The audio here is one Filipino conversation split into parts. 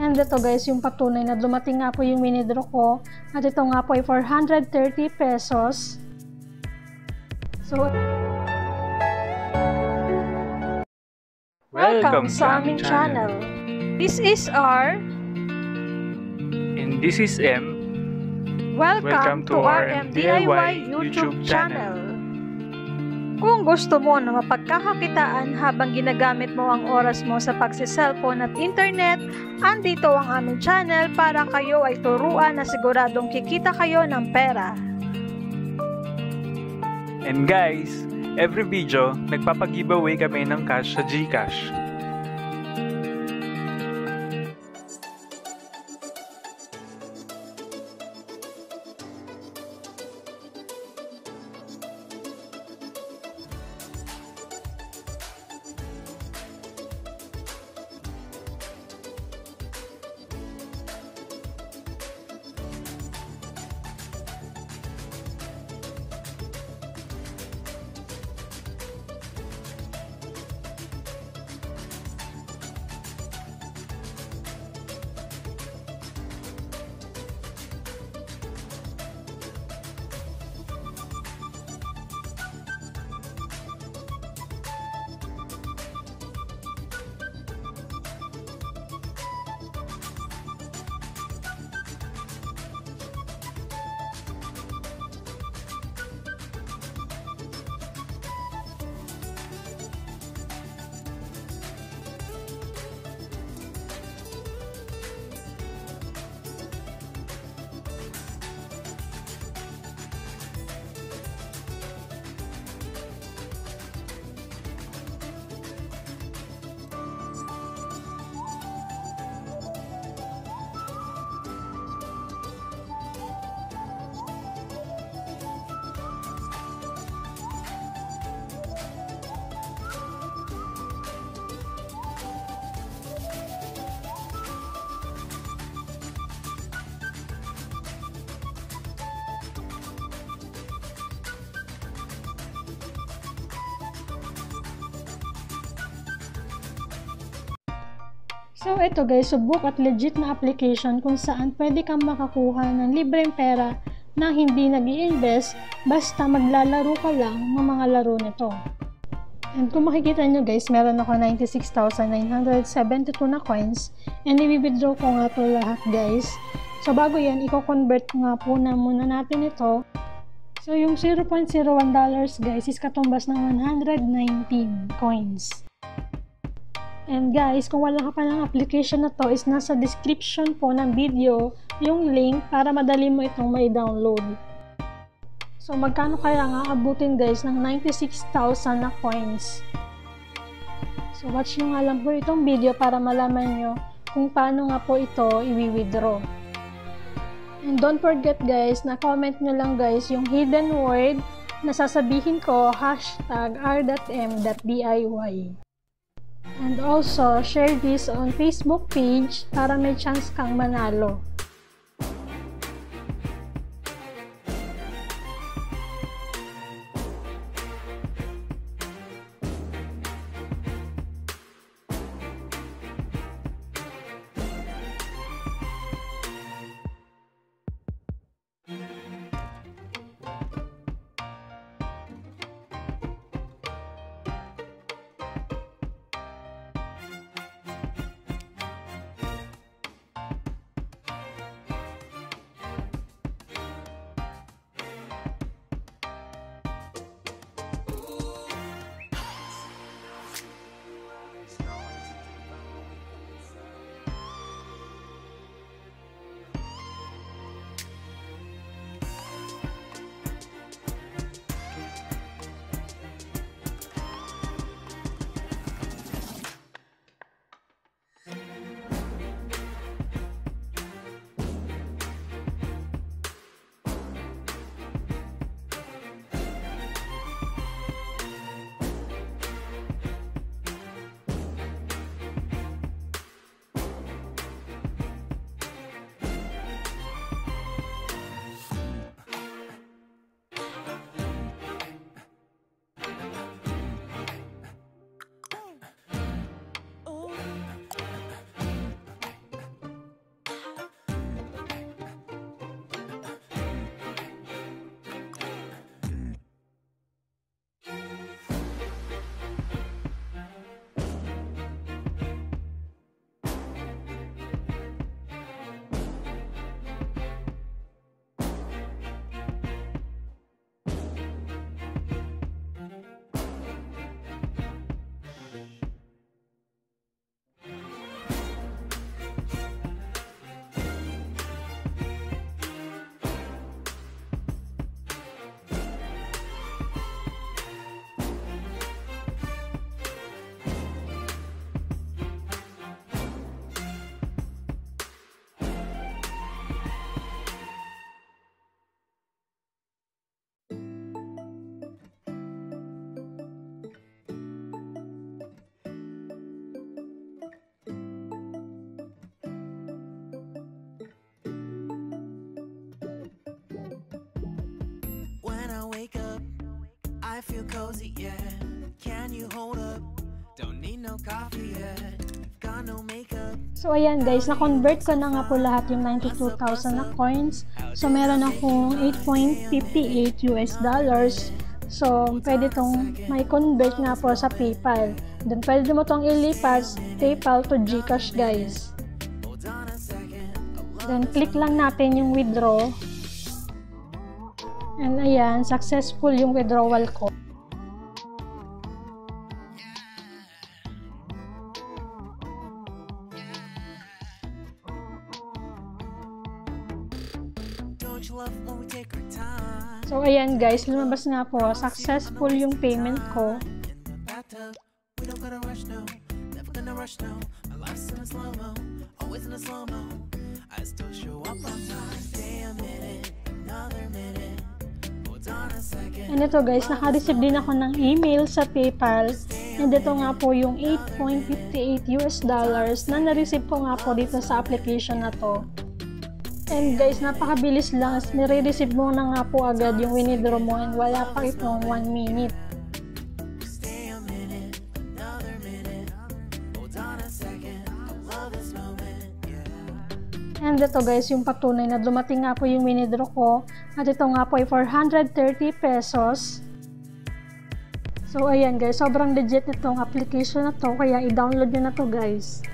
And ito guys, yung patunay na dumating nga po yung winidraw ko. At ito nga po ay 430 pesos. So, welcome sa aming channel. This is R. And this is M. Welcome to RMDIY YouTube channel. Kung gusto mo na mapagkakakitaan habang ginagamit mo ang oras mo sa pagsiselfone at internet, andito ang aming channel para kayo ay turuan na siguradong kikita kayo ng pera. And guys, every video, nagpapag-giveaway kami ng cash sa Gcash. So ito guys, subok at legit na application kung saan pwede kang makakuha ng libreng pera na hindi nag-i-invest basta maglalaro ka lang ng mga laro nito. And kung makikita nyo guys, meron ako 96,972 na coins and i-withdraw ko nga to lahat guys. So bago yan, i-convert nga po na muna natin ito. So yung $0.01 guys is katumbas ng 119 coins. And guys, kung wala ka pa ng application na to, is nasa description po ng video yung link para madali mo itong may download. So magkano kaya nga abutin guys ng 96,000 na coins? So watch nyo nga lang po itong video para malaman nyo kung paano nga po ito i-withdraw. And don't forget guys, na comment nyo lang guys yung hidden word na sasabihin ko, #r.m.diy. And also, share this on Facebook page para may chance kang manalo. feel cozy yet? Can you hold up? Don't need no coffee yet. Got no makeup. So ayan guys, na-convert ko na nga po lahat yung 92,000 na coins. So meron akong 8.58 US dollars. So pwede tong may convert nga po sa PayPal. Then pwede mo tong ilipat PayPal to Gcash guys. Then click lang natin yung withdraw. And ayan, successful yung withdrawal ko. So ayan guys, lumabas nga po, successful yung payment ko. And ito guys, naka-receive din ako ng email sa PayPal. And ito nga po yung 8.58 US dollars na na-receive ko nga po dito sa application na to. And guys, napakabilis lang. Nire-receive mo na nga po agad yung winidraw mo and wala pa itong 1 minute. And ito guys, yung patunay na dumating nga po yung winidraw ko. At ito nga po ay 430 pesos. So ayan guys, sobrang legit itong application na to. Kaya i-download nyo na to guys.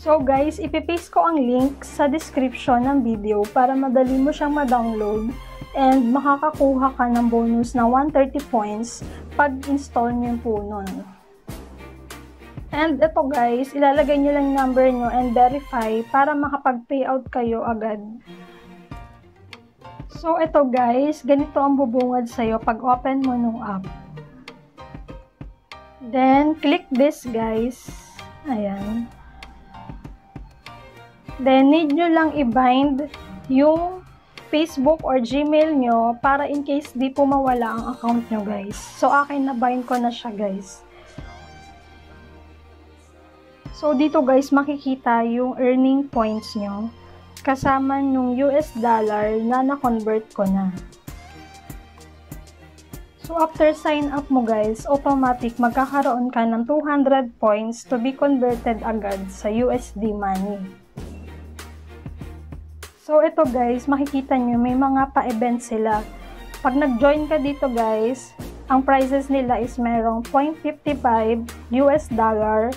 So guys, ipipaste ko ang link sa description ng video para madali mo siyang ma-download and makakakuha ka ng bonus na 130 points pag install nyo po nun. And ito guys, ilalagay nyo lang yung number nyo and verify para makapag-payout kayo agad. So ito guys, ganito ang bubungad sa'yo pag open mo nung app. Then click this guys. Ayan. Then, need nyo lang i-bind yung Facebook or Gmail nyo para in case di po mawala ang account nyo, guys. So, akin na-bind ko na siya, guys. So, dito, guys, makikita yung earning points nyo kasama nung US dollar na na-convert ko na. So, after sign up mo, guys, automatic magkakaroon ka ng 200 points to be converted agad sa USD money. So, ito guys, makikita nyo, may mga pa-event sila. Pag nag-join ka dito guys, ang prices nila is merong 0.55 US dollar,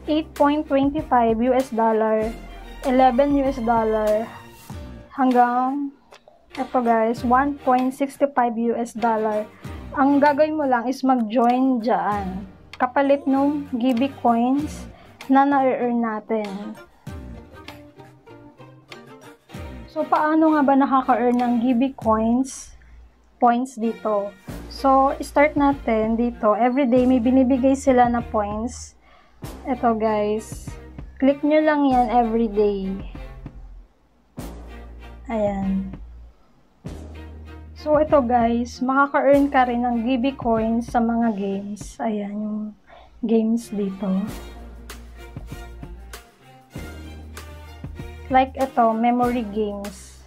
8.25 US dollar, 11 US dollar, hanggang, ito guys, 1.65 US dollar. Ang gagawin mo lang is mag-join dyan. Kapalit nung GB coins na na-earn natin. So, paano nga ba nakaka-earn ng GB points dito? So, start natin dito. Everyday may binibigay sila na points. Ito guys. Click nyo lang yan everyday. Ayan. So, ito guys. Makaka-earn ka rin ng GB coins sa mga games. Ayan yung games dito. Like ito, memory games.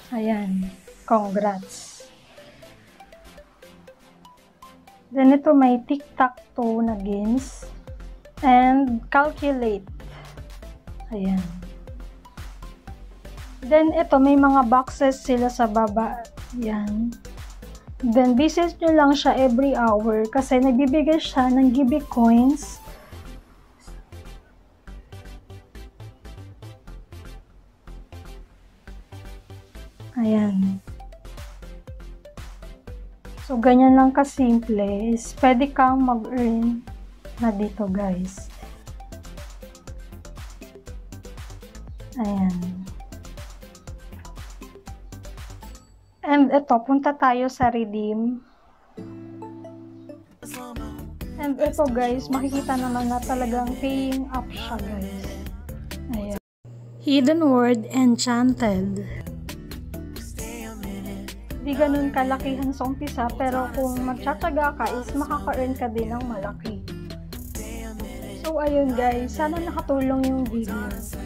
Ayan, congrats. Then ito may tic-tac-toe na games and calculate. Ayan. Then, ito, may mga boxes sila sa baba. Ayan. Then, visit nyo lang siya every hour kasi nagbibigay siya ng GB coins. Ayan. So, ganyan lang kasimple. Pwede kang mag-earn na dito, guys. Ayan. And ito, punta tayo sa redeem. And ito guys, makikita naman na talagang paying up siya guys. Hidden word enchanted. Di ganun kalakihan sa umpisa, pero kung magtsatsaga ka is makaka-earn ka din ng malaki. So ayun guys, sana nakatulong yung video.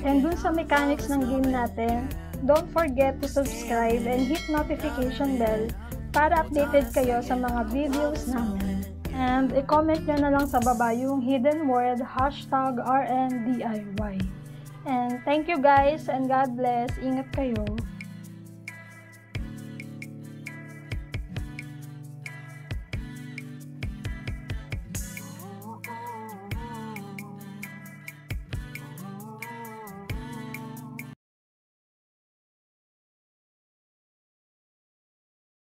And dun sa mechanics ng game natin, don't forget to subscribe and hit notification bell para updated kayo sa mga videos namin. And i-comment nyo na lang sa baba yung hidden word #RMDIY. And thank you guys and God bless. Ingat kayo.